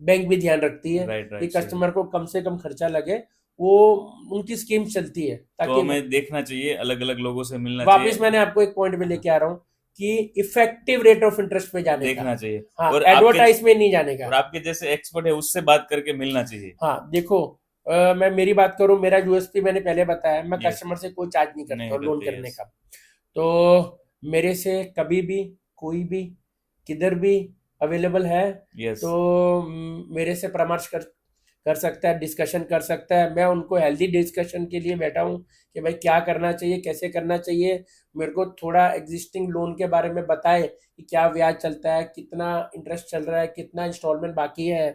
बैंक भी ध्यान रखती है राइट कि राइट, सही। कस्टमर को कम से कम खर्चा लगे, वो उनकी स्कीम चलती है तो ताकि हमें देखना चाहिए, अलग अलग लोगों से मिलना वापस चाहिए, मैंने आपको एक पॉइंट में लेके आ रहा हूँ कि इफेक्टिव रेट ऑफ इंटरेस्ट पे जाने का, देखना चाहिए। हाँ, और एडवर्टाइज में नहीं जाने और का। आपके जैसे एक्सपर्ट है उससे बात करके मिलना चाहिए। हाँ देखो, मैं मेरी बात करूं, मेरा यूएसपी मैंने पहले बताया, मैं यस। कस्टमर से कोई चार्ज नहीं करता नहीं हूं लोन करते, करने यस। का। तो मेरे से कभी भी कोई भी किधर भी अवेलेबल है, यस। तो मेरे से परामर्श कर सकता है, डिस्कशन कर सकता है। मैं उनको हेल्दी डिस्कशन के लिए बैठा हूँ कि भाई क्या करना चाहिए, कैसे करना चाहिए, मेरे को थोड़ा एग्जिस्टिंग लोन के बारे में बताए कि क्या ब्याज चलता है, कितना इंटरेस्ट चल रहा है, कितना इंस्टॉलमेंट बाकी है,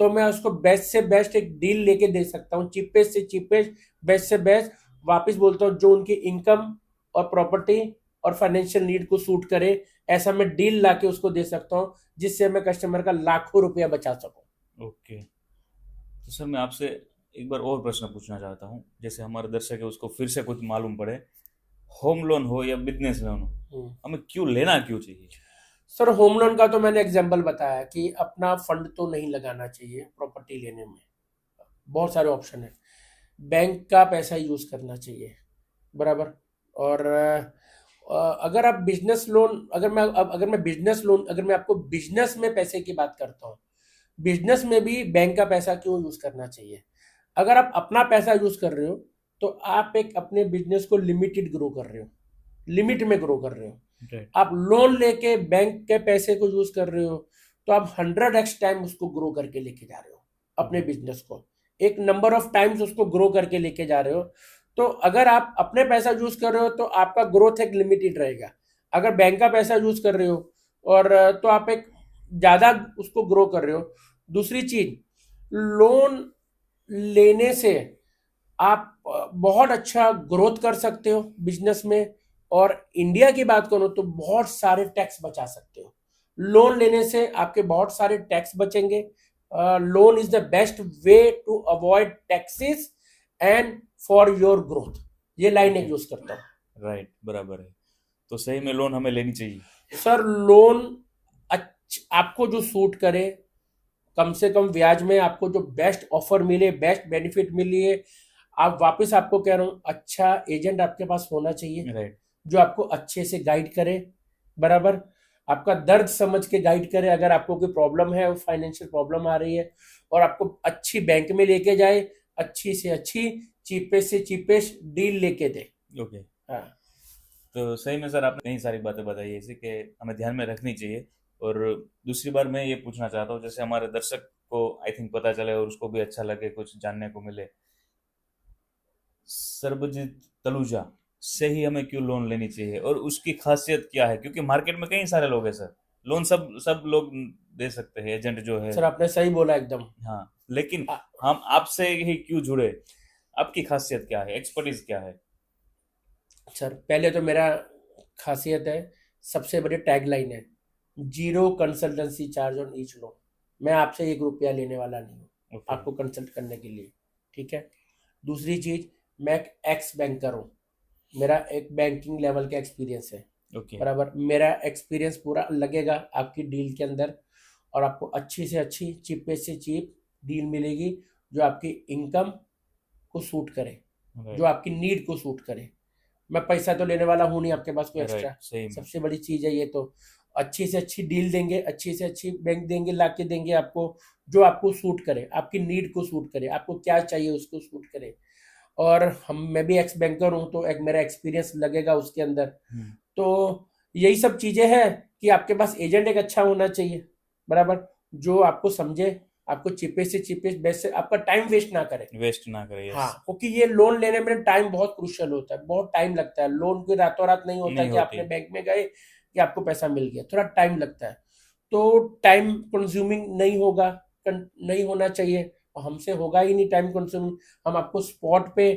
तो मैं उसको बेस्ट से बेस्ट एक डील लेके दे सकता हूँ, चीपेस्ट से चीपेस्ट, बेस्ट से बेस्ट। वापस बोलता हूँ, जो उनकी इनकम और प्रॉपर्टी और फाइनेंशियल नीड को सूट करे, ऐसा मैं डील ला के उसको दे सकता हूँ, जिससे मैं कस्टमर का लाखों रुपया बचा सकूँ। ओके, तो सर मैं आपसे एक बार और प्रश्न पूछना चाहता हूँ, जैसे हमारे दर्शक है उसको फिर से कुछ मालूम पड़े, होम लोन हो या बिजनेस लोन हो, हमें क्यों लेना क्यों चाहिए? सर, होम लोन का तो मैंने एग्जांपल बताया कि अपना फंड तो नहीं लगाना चाहिए प्रॉपर्टी लेने में, बहुत सारे ऑप्शन है, बैंक का पैसा यूज करना चाहिए, बराबर। और अगर आप बिजनेस लोन, अगर मैं आपको बिजनेस में पैसे की बात करता हूँ, बिजनेस में भी बैंक का पैसा क्यों यूज करना चाहिए? अगर आप अपना पैसा यूज कर रहे हो, तो आप एक अपने बिजनेस को लिमिटेड ग्रो कर रहे हो, लिमिट में ग्रो कर रहे हो। राइट। आप लोन लेके बैंक के पैसे को यूज कर रहे हो, तो आप 100x टाइम उसको ग्रो करके लेके जा रहे हो, अपने बिजनेस को एक नंबर ऑफ टाइम्स उसको ग्रो करके लेके जा रहे हो। तो अगर आप अपने पैसा यूज कर रहे हो तो आपका ग्रोथ एक लिमिटेड रहेगा, अगर बैंक का पैसा यूज कर रहे हो और तो आप एक ज्यादा उसको ग्रो कर रहे हो। दूसरी चीज, लोन लेने से आप बहुत अच्छा ग्रोथ कर सकते हो बिजनेस में, और इंडिया की बात करो तो बहुत सारे टैक्स बचा सकते हो। लोन लेने से आपके बहुत सारे टैक्स बचेंगे। Loan is the best way to avoid taxes and for your growth, ये लाइन एक यूज करता हूँ। राइट, बराबर है। तो सही में लोन हमें लेनी चाहिए। सर, लोन आपको जो सूट करे, कम से कम ब्याज में आपको जो बेस्ट ऑफर मिले, बेस्ट बेनिफिट मिले, आप वापस आपको कह रहा हूँ, अच्छा एजेंट आपके पास होना चाहिए, राइट। जो आपको अच्छे से गाइड करे, बराबर, आपका दर्द समझ के गाइड करे। अगर आपको कोई प्रॉब्लम है, फाइनेंशियल प्रॉब्लम आ रही है, और आपको अच्छी बैंक में लेके जाए, अच्छी से अच्छी, चीपेस्ट से चीपेस्ट डील लेके दे। ओके। हाँ तो सही में सर आपने कई सारी बातें बताई ऐसी कि हमें ध्यान में रखनी चाहिए। और दूसरी बार मैं ये पूछना चाहता हूँ, जैसे हमारे दर्शक को आई थिंक पता चले और उसको भी अच्छा लगे, कुछ जानने को मिले, सर्वजीत तलूजा से ही हमें क्यों लोन लेनी चाहिए और उसकी खासियत क्या है? क्योंकि मार्केट में कई सारे लोग हैं सर, लोन सब लोग दे सकते हैं, एजेंट जो है। सर, आपने सही बोला एकदम। हाँ, लेकिन आ- हम आपसे ही क्यों जुड़े? आपकी खासियत क्या है, एक्सपर्टीज क्या है? सर, पहले तो मेरा खासियत है, सबसे बड़ी टैगलाइन है, zero consultancy charge on each loan. मैं आपसे 1 रुपया लेने वाला नहीं हूँ ओके। आपको कंसल्ट करने के लिए, ठीक है। दूसरी चीज, मैं एक एक्स बैंकर हूँ, मेरा एक बैंकिंग लेवल का एक्सपीरियंस है, ओके। बराबर। मेरा एक्सपीरियंस पूरा लगेगा आपकी डील के अंदर, और आपको अच्छी से अच्छी, चीपेस्ट से चीप डील मिलेगी, जो आपकी इनकम को सूट करे, जो राइट। आपकी नीड को सूट करे। मैं पैसा तो लेने वाला हूँ नहीं आपके पास कोई एक्स्ट्रा, राइट, सही में। सबसे बड़ी चीज है ये तो। अच्छी से अच्छी डील देंगे, अच्छी से अच्छी बैंक देंगे, लाके देंगे आपको, जो आपको सूट करे, आपकी नीड को सूट करे, आपको क्या चाहिए उसको सूट करे। और मैं भी एक्स बैंकर हूँ, तो एक मेरा एक्सपीरियंस लगेगा उसके अंदर। तो यही सब चीजें हैं कि आपके पास एजेंट एक अच्छा होना चाहिए, बराबर, जो आपको समझे, आपको चीपेस्ट से चीपेस्ट बेस्ट से, आपका टाइम वेस्ट ना करे। यस। हाँ, क्योंकि ये लोन लेने में टाइम बहुत क्रूशियल होता है, बहुत टाइम लगता है। लोन कोई रातों रात नहीं होता नहीं कि होती। आपने बैंक में गए कि आपको पैसा मिल गया, थोड़ा टाइम लगता है। तो टाइम कंज्यूमिंग नहीं होगा, नहीं होना चाहिए, और हमसे होगा ही नहीं टाइम कंज्यूमिंग। हम आपको स्पॉट पे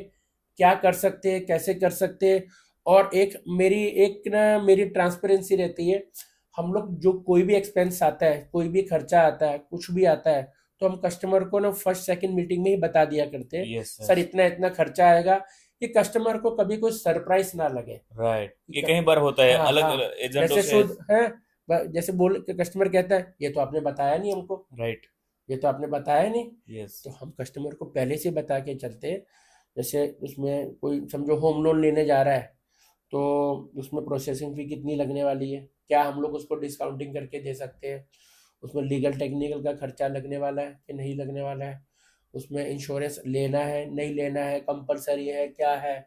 क्या कर सकते हैं, कैसे कर सकते हैं। और मेरी ट्रांसपेरेंसी रहती है। हम लोग जो कोई भी एक्सपेंस आता है, कोई भी खर्चा आता है, कुछ भी आता है, तो हम कस्टमर को ना फर्स्ट सेकंड मीटिंग में ही बता दिया करते हैं, यस सर इतना इतना खर्चा आएगा, कि कस्टमर को कभी कोई सरप्राइज ना लगे। राइट। ये कई बार होता है हाँ अलग हाँ, एजेंटों जैसे से। शुद्ध है, जैसे बोल के कस्टमर कहता है ये तो आपने बताया नहीं हमको, राइट। ये तो आपने बताया नहीं। यस। तो हम कस्टमर को पहले से बता के चलते हैं। जैसे उसमें कोई समझो होम लोन लेने जा रहा है, तो उसमें प्रोसेसिंग फी कितनी लगने वाली है, क्या हम लोग उसको डिस्काउंटिंग करके दे सकते हैं, उसमें लीगल टेक्निकल का खर्चा लगने वाला है कि नहीं लगने वाला है, उसमें इंश्योरेंस लेना है नहीं लेना है, कंपलसरी है क्या है,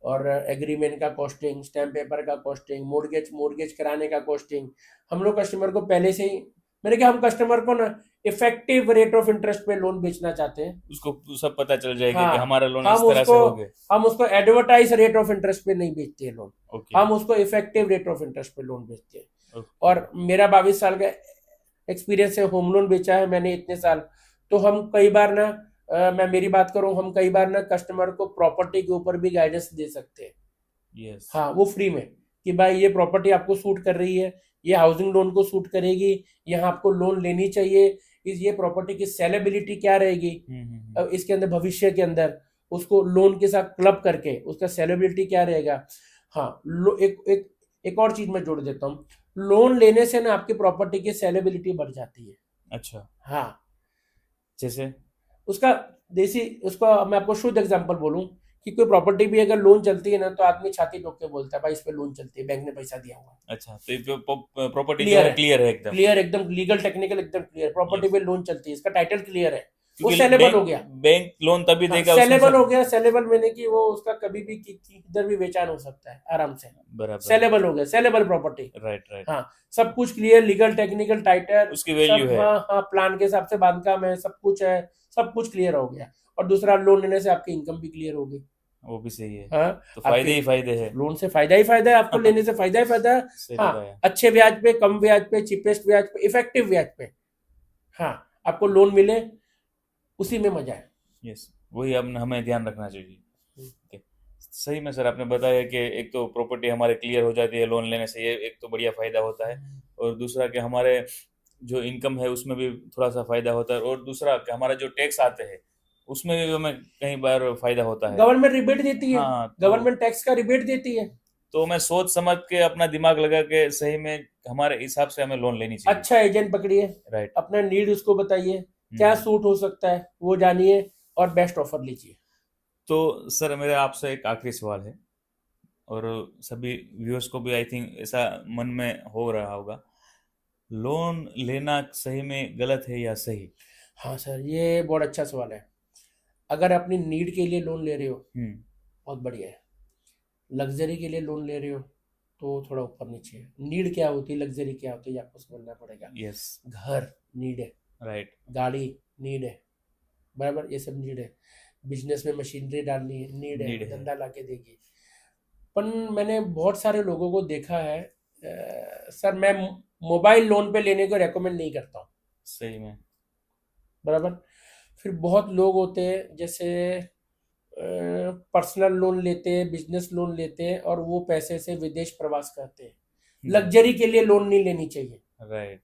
और एग्रीमेंट का कॉस्टिंग, स्टैम्प पेपर का कॉस्टिंग, मोर्गेज मोर्गेज कराने का कॉस्टिंग। हम लोग कस्टमर को पहले से ही, मैंने कहा हम कस्टमर को ना इफेक्टिव रेट ऑफ इंटरेस्ट पे लोन बेचना चाहते हैं। उसको सब पता चल जाएगा कि हाँ, हमारा लोन हम इस तरह से उसको हो गया। हम उसको एडवर्टाइज रेट ऑफ इंटरेस्ट पे नहीं बेचते हैं लोन, ओके। हम उसको इफेक्टिव रेट ऑफ इंटरेस्ट पे लोन बेचते हैं। ओके। और मेरा 22 साल का एक्सपीरियंस है, होम लोन बेचा है मैंने इतने साल। तो हम कई बार ना, मैं मेरी बात करूं, हम कई बार ना कस्टमर को प्रॉपर्टी के ऊपर भी गाइडेंस दे सकते हैं। यस। हाँ, वो फ्री में, कि भाई ये प्रॉपर्टी आपको सूट कर रही है, ये हाउसिंग लोन को सूट करेगी, यहाँ आपको लोन लेनी चाहिए, ये प्रॉपर्टी की सेलेबिलिटी क्या रहेगी, अब इसके अंदर भविष्य के अंदर उसको लोन के साथ क्लब करके उसका सेलेबिलिटी क्या रहेगा। हाँ, एक और चीज मैं जोड़ देता हूँ, लोन लेने से ना आपकी प्रॉपर्टी की सेलेबिलिटी बढ़ जाती है। अच्छा। हाँ, जैसे उसका उसका मैं आपको शुद्ध एग्जांपल बोलूं, कि कोई प्रॉपर्टी भी अगर लोन चलती है ना, तो आदमी छाती ठोक के बोलता है भाई इस पे लोन चलती है, बैंक ने पैसा दिया हुआ है। अच्छा, तो प्रॉपर्टी जो क्लियर है है, क्लियर है एकदम। क्लियर एकदम, लीगल टेक्निकल एकदम क्लियर, प्रॉपर्टी यस। पे लोन चलती है, इसका टाइटल क्लियर है, वो क्योंकि सेलेबल हो गया। बैंक लोन तभी हाँ, देगा उसमें सेलेबल सब। हो गया, सेलेबल मैंने कि वो उसका कभी भी किधर भी बेचान हो सकता है आराम से, बराबर। सेलेबल हो गया, सेलेबल प्रॉपर्टी। Right right. हाँ, सब कुछ क्लियर, लीगल टेक्निकल टाइटल उसकी वैल्यू सब, है। हाँ हाँ, प्लान के हिसाब से बांधकाम है, सब कुछ है, सब कुछ क्लियर हो गया। और दूसरा, लोन लेने से आपकी इनकम भी क्लियर हो गई। वो भी सही है। हाँ, तो फायदे ही आपके फायदे हैं। लोन से फायदा ही फायदा है, आपको लेने से फायदा ही फायदा है। सही हाँ, बताया। अच्छे ब्याज पे, कम ब्याज पे, चीपेस्ट ब्याज पे, इफेक्टिव ब्याज पे, हाँ, आपको लोन मिले, उसी में मजा है। यस, वही अब हमें ध्यान रखना चाहिए। Okay. सही में सर आपने बताया कि एक तो प्रॉपर्टी हमारे क्लियर हो जाती है लोन लेने से, ये एक तो बढ़िया फायदा होता है। और दूसरा कि हमारे जो इनकम है उसमें भी थोड़ा सा फायदा होता है। और दूसरा कि हमारा जो टैक्स आते हैं उसमें भी हमें कई बार फायदा होता है। गवर्नमेंट रिबेट देती है, हाँ, तो गवर्नमेंट टैक्स का रिबेट देती है। तो मैं सोच समझ के अपना दिमाग लगा के सही में हमारे हिसाब से हमें लोन लेनी चाहिए। अच्छा एजेंट पकड़िए, राइट। अपना नीड उसको बताइए, क्या सूट हो सकता है वो जानिए, और बेस्ट ऑफर लीजिए। तो सर मेरा आपसे एक आखिरी सवाल है, और सभी व्यूअर्स को भी आई थिंक ऐसा मन में हो रहा होगा, लोन लेना सही में गलत है या सही? हाँ सर, ये बहुत अच्छा सवाल है। अगर अपनी नीड के लिए लोन ले रहे हो, बहुत बढ़िया है। लग्जरी के लिए लोन ले रहे हो तो थोड़ा ऊपर नीचे है। नीड क्या होती है, लग्जरी क्या होती है, ये आपको समझना पड़ेगा। यस। घर नीड है, राइट। गाड़ी नीड है, बराबर, ये सब नीड है। बिजनेस में मशीनरी डालनी है, नीड नीड है, है। धंधा लाके देगी। पर मैंने बहुत सारे लोगों को देखा है, सर मैं मोबाइल लोन पे लेने को रेकमेंड नहीं करता हूँ, सही में। बराबर। फिर बहुत लोग होते हैं जैसे पर्सनल लोन लेते हैं, बिजनेस लोन लेते हैं, और वो पैसे से विदेश प्रवास करते हैं। लग्जरी के लिए लोन नहीं लेनी चाहिए। राइट,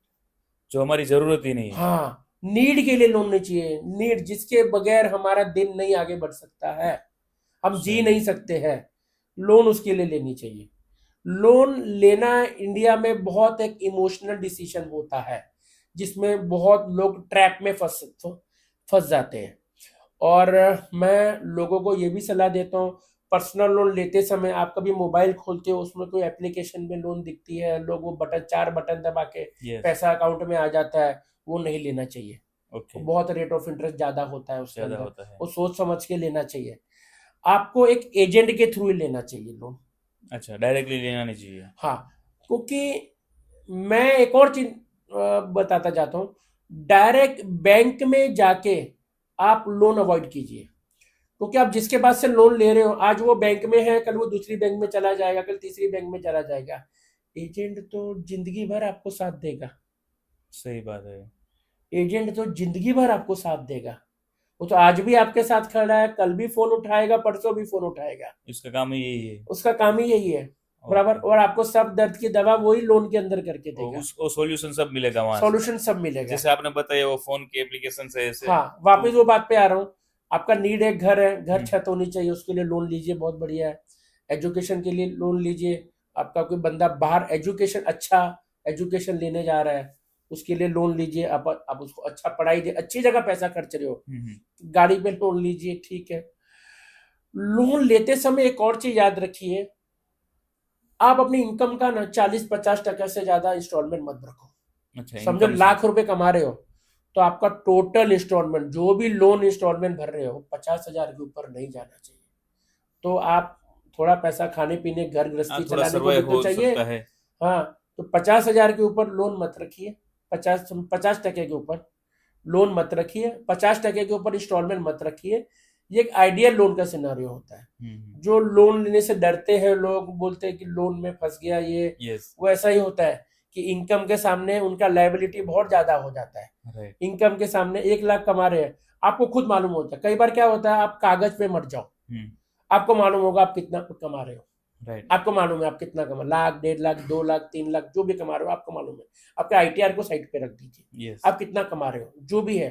जो हमारी जरूरत ही नहीं है। हाँ, नीड के लिए लोन नहीं चाहिए। नीड जिसके बगैर हमारा दिन नहीं आगे बढ़ सकता है, हम जी नहीं सकते हैं, लोन उसके लिए लेनी चाहिए। लोन लेना इंडिया में बहुत एक इमोशनल डिसीजन होता है, जिसमें बहुत लोग ट्रैप में फंस जाते हैं। और मैं लोगों को ये भी सलाह देता हूँ, पर्सनल लोन लेते समय आप कभी मोबाइल खोलते हो, उसमें कोई एप्लीकेशन में लोन दिखती है, लोग वो बटन 4 बटन दबा के यस। पैसा अकाउंट में आ जाता है, वो नहीं लेना चाहिए। ओके। वो बहुत रेट ऑफ इंटरेस्ट ज्यादा होता है उसके ज्यादा अंदर, होता है। वो सोच समझ के लेना चाहिए। आपको एक एजेंट के थ्रू ही लेना चाहिए लोन। अच्छा, डायरेक्टली लेना नहीं चाहिए। हाँ, क्योंकि मैं एक और चीज बताता जाता हूँ, डायरेक्ट बैंक में जाके आप लोन अवॉइड कीजिए। क्योंकि आप जिसके पास से लोन ले रहे हो, आज वो बैंक में है, कल वो दूसरी बैंक में चला जाएगा, कल तीसरी बैंक में चला जाएगा। एजेंट तो जिंदगी भर आपको साथ देगा। सही बात है। एजेंट तो जिंदगी भर आपको साथ देगा। वो तो आज भी आपके साथ खड़ा है, कल भी फोन उठाएगा, परसों भी फोन उठाएगा। उसका काम ही यही है। उसका काम ही यही है, बराबर। और आपको सब दर्द की दवा वही लोन के अंदर करके और देगा। उसको सॉल्यूशन सब मिलेगा वहां से। सॉल्यूशन सब मिलेगा। जैसे आपने बताया वो फोन की एप्लीकेशन से ऐसे। हाँ, वापस वो बात पे आ रहा हूँ। आपका नीड है, घर है, घर हम्म। छत होनी चाहिए, उसके लिए लोन लीजिए, बहुत बढ़िया है। एजुकेशन के लिए लोन लीजिए। आपका कोई बंदा बाहर एजुकेशन, अच्छा एजुकेशन लेने जा रहा है, उसके लिए लोन लीजिए। आप उसको अच्छा पढ़ाई दे, अच्छी जगह पैसा खर्च रहे हो, गाड़ी पे लोन लीजिए, ठीक है। लोन लेते समय एक और चीज याद रखिए, आप अपनी इनकम का ना 40-50% से ज्यादा इंस्टॉलमेंट मत रखो। अच्छा, समझो इनकम लाख रुपए कमा रहे हो, तो आपका टोटल इंस्टॉलमेंट, जो भी लोन इंस्टॉलमेंट भर रहे हो, 50,000 के ऊपर नहीं जाना चाहिए। तो आप थोड़ा पैसा खाने पीने, घर गृहस्थी थोड़ा चलाने को भी सर्वाइव तो हो चाहिए। सकता है। हाँ, तो 50,000 के ऊपर लोन मत रखिए। 50% के ऊपर लोन मत रखिए, 50% के ऊपर इंस्टॉलमेंट मत रखिए। ये एक आइडियल लोन का सिनारियो होता है। जो लोन लेने से डरते हैं, लोग बोलते हैं कि लोन में फंस गया ये, यस। वो ऐसा ही होता है कि इनकम के सामने उनका लायबिलिटी बहुत ज्यादा हो जाता है। राइट। इनकम के सामने 1 लाख कमा रहे हैं, आपको खुद मालूम होता है। कई बार क्या होता है, आप कागज पे मर जाओ, आपको मालूम होगा आप कितना कमा रहे हो। राइट। आपको मालूम है आप कितना कमा, लाख, 1.5 लाख, 2 लाख, 3 लाख, जो भी कमा रहे हो आपको मालूम है। आपके आईटीआर को साइड पे रख दीजिए, यस। आप कितना कमा रहे हो, जो भी है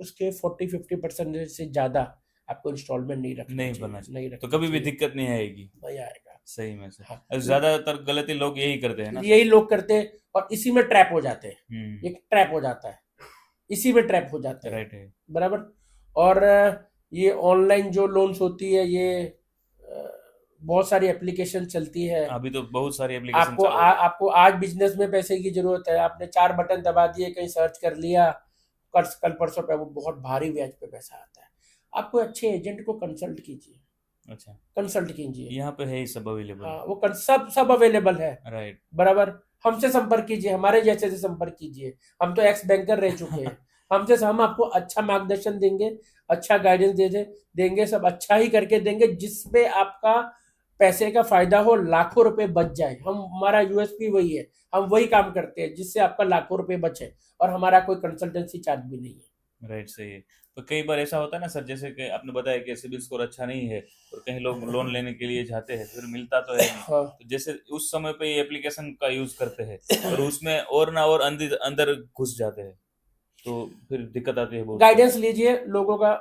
उसके 40-50% से ज्यादा आपको इंस्टॉलमेंट नहीं रखना नहीं चाहिए, बनना चाहिए। नहीं तो रखना कभी भी चाहिए, दिक्कत नहीं आएगी। नहीं आएगा। सही में से। हाँ, ज्यादातर गलती लोग यही करते हैं ना। यही लोग करते हैं और इसी में ट्रैप हो जाते हैं। हम्म। ये ट्रैप हो जाता है, इसी में ट्रैप हो जाते हैं, राइट है। बराबर। और ये ऑनलाइन जो लोन्स होती है, ये बहुत सारी एप्लीकेशन चलती है। अभी तो बहुत सारी एप्लीकेशन चालू है। आपको आज बिजनेस में पैसे की जरूरत है, आपने 4 बटन दबा दिए, कहीं सर्च कर लिया, कल परसों पे वो बहुत भारी ब्याज पे पैसा आता है। आपको अच्छे एजेंट को कंसल्ट कीजिए। अच्छा, कंसल्ट कीजिए, यहाँ पे है ही सब अवेलेबल। हाँ, वो सब अवेलेबल है, राइट। बराबर। हमसे संपर्क कीजिए, हमारे जैसे से संपर्क कीजिए। हम तो एक्स बैंकर रह चुके हैं। हम आपको अच्छा मार्गदर्शन देंगे, अच्छा गाइडेंस देंगे, सब अच्छा ही करके देंगे, जिसमें आपका पैसे का फायदा हो, लाखों रुपए बच जाए। हमारा यूएसपी वही है, हम वही काम करते हैं जिससे आपका लाखों रुपए बचे, और हमारा कोई कंसल्टेंसी चार्ज भी नहीं है। राइट, सही है। तो कई बार ऐसा होता है ना सर, जैसे कि आपने बताया कि सिबिल स्कोर अच्छा नहीं है और कहीं लोग लोन लेने के लिए जाते हैं, फिर मिलता तो है नहीं। हाँ। तो जैसे उस समय पे ये एप्लीकेशन का यूज करते हैं और उसमें और ना और अंदर घुस जाते हैं, तो फिर दिक्कत आती है बहुत। गाइडेंस लीजिए लोगों का,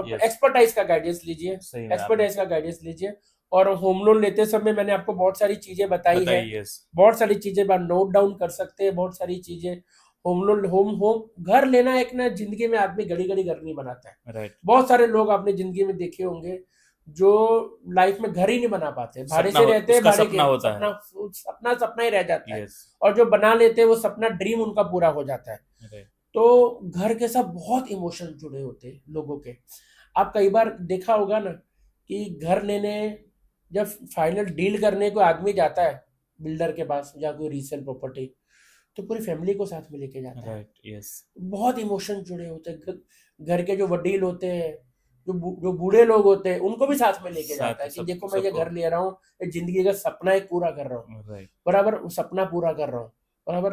Yes. एक्सपर्टाइज का गाइडेंस लीजिए, सही में एक्सपर्टाइज का गाइडेंस लीजिए। और होम लोन लेते समय मैंने आपको बहुत सारी चीजें बताई है, यस। बहुत सारी चीजें बार नोट डाउन कर सकते हैं, बहुत सारी चीजें। होम लोन, होम घर लेना एक ना, जिंदगी में आदमी घड़ी घड़ी घर नहीं बनाता है। राइट। बहुत सारे लोग आपने जिंदगी में देखे होंगे जो लाइफ में घर ही नहीं बना पाते, भाड़े से रहते हैं, उसका भाड़े सपना के होता है। सपना ही रह जाता है। यस। और जो बना लेते हैं वो सपना, ड्रीम उनका पूरा हो जाता है। राइट। तो घर के साथ बहुत इमोशन जुड़े होते हैं लोगों के। आप कई बार देखा होगा ना कि घर लेने, जब फाइनल डील करने को आदमी जाता है बिल्डर के पास या कोई रीसेल प्रॉपर्टी, तो पूरी फैमिली को साथ में लेके जाता है। राइट। यस। बहुत इमोशन जुड़े होते हैं। घर के जो वडील होते हैं, जो बूढ़े लोग होते हैं, उनको भी साथ में लेके जाता है कि देखो मैं ये घर ले रहा हूँ, ये जिंदगी का सपना एक पूरा कर रहा हूँ, राइट। बराबर, सपना पूरा कर रहा हूँ, बराबर।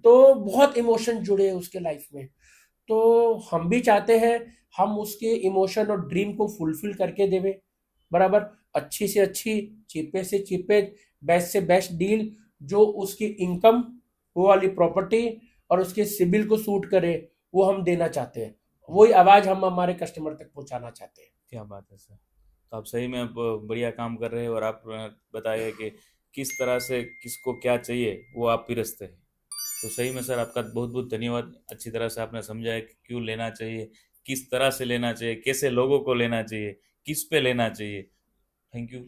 तो बहुत इमोशन जुड़े हैं उसके लाइफ में। तो हम भी चाहते हैं हम उसके इमोशन और ड्रीम को फुलफिल करके देवे, बराबर। अच्छी से अच्छी, चीपे से चीपे, बेस्ट से बेस्ट डील, जो उसकी इनकम, वो वाली प्रॉपर्टी और उसके सिबिल को सूट करे, वो हम देना चाहते हैं। वही आवाज हम हमारे कस्टमर तक पहुंचाना चाहते हैं। क्या बात है सर, तो आप सही में बढ़िया काम कर रहे हैं और आप बताइए कि किस तरह से किसको क्या चाहिए वो आप पिरसते हैं। तो सही में सर आपका बहुत बहुत धन्यवाद। अच्छी तरह से आपने समझाया कि क्यों लेना चाहिए, किस तरह से लेना चाहिए, कैसे लोगों को लेना चाहिए, किस पे लेना चाहिए? Thank you.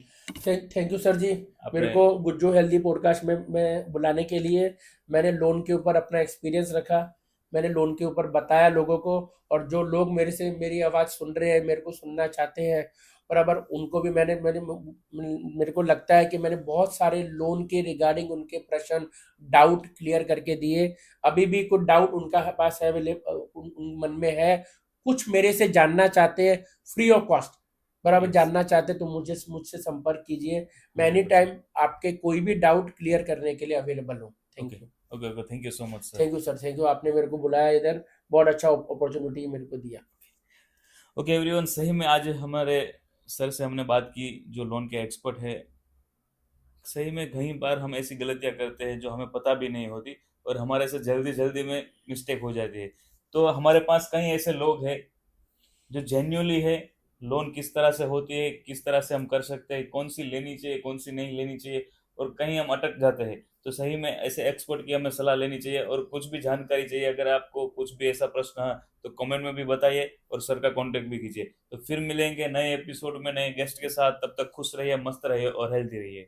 Thank you sir ji, मेरे आपने को गुज्जू हेल्दी पॉडकास्ट में बुलाने के लिए। मैंने लोन के ऊपर अपना एक्सपीरियंस रखा, मैंने लोन के ऊपर बताया लोगों को, और जो लोग मेरे से मेरी आवाज़ सुन रहे हैं, मेरे को सुनना चाहते हैं, और अगर उनको भी मैंने मैंने मेरे को लगता है कि मैंने बहुत सारे लोन के रिगार्डिंग उनके प्रश्न, डाउट क्लियर करके दिए। अभी भी कुछ डाउट उनका पास है, उन मन में है, कुछ मेरे से जानना चाहते हैं फ्री ऑफ कॉस्ट, बराबर यस, जानना चाहते तो मुझसे संपर्क कीजिए। मैं एनी 100%। टाइम आपके कोई भी डाउट क्लियर करने के लिए अवेलेबल हूँ। Okay, thank you. Okay, okay, thank you so much sir. Thank you sir, thank you, आपने मेरे को बुलाया इधर, बहुत अच्छा अपॉर्चुनिटी मेरे को दिया। ओके एवरीवन, सही में आज हमारे सर से हमने बात की, जो लोन के एक्सपर्ट है। सही में कई बार हम ऐसी गलतियां करते हैं जो हमें पता भी नहीं होती, और हमारे से जल्दी जल्दी में मिस्टेक हो जाती है। तो हमारे पास कई ऐसे लोग हैं जो जेन्युइनली है, लोन किस तरह से होती है, किस तरह से हम कर सकते हैं, कौन सी लेनी चाहिए, कौन सी नहीं लेनी चाहिए, और कहीं हम अटक जाते हैं। तो सही में ऐसे एक्सपर्ट की हमें सलाह लेनी चाहिए, और कुछ भी जानकारी चाहिए, अगर आपको कुछ भी ऐसा प्रश्न है तो कमेंट में भी बताइए, और सर का कांटेक्ट भी कीजिए। तो फिर मिलेंगे नए एपिसोड में नए गेस्ट के साथ, तब तक खुश रहिए, मस्त रहिए और हेल्दी रहिए।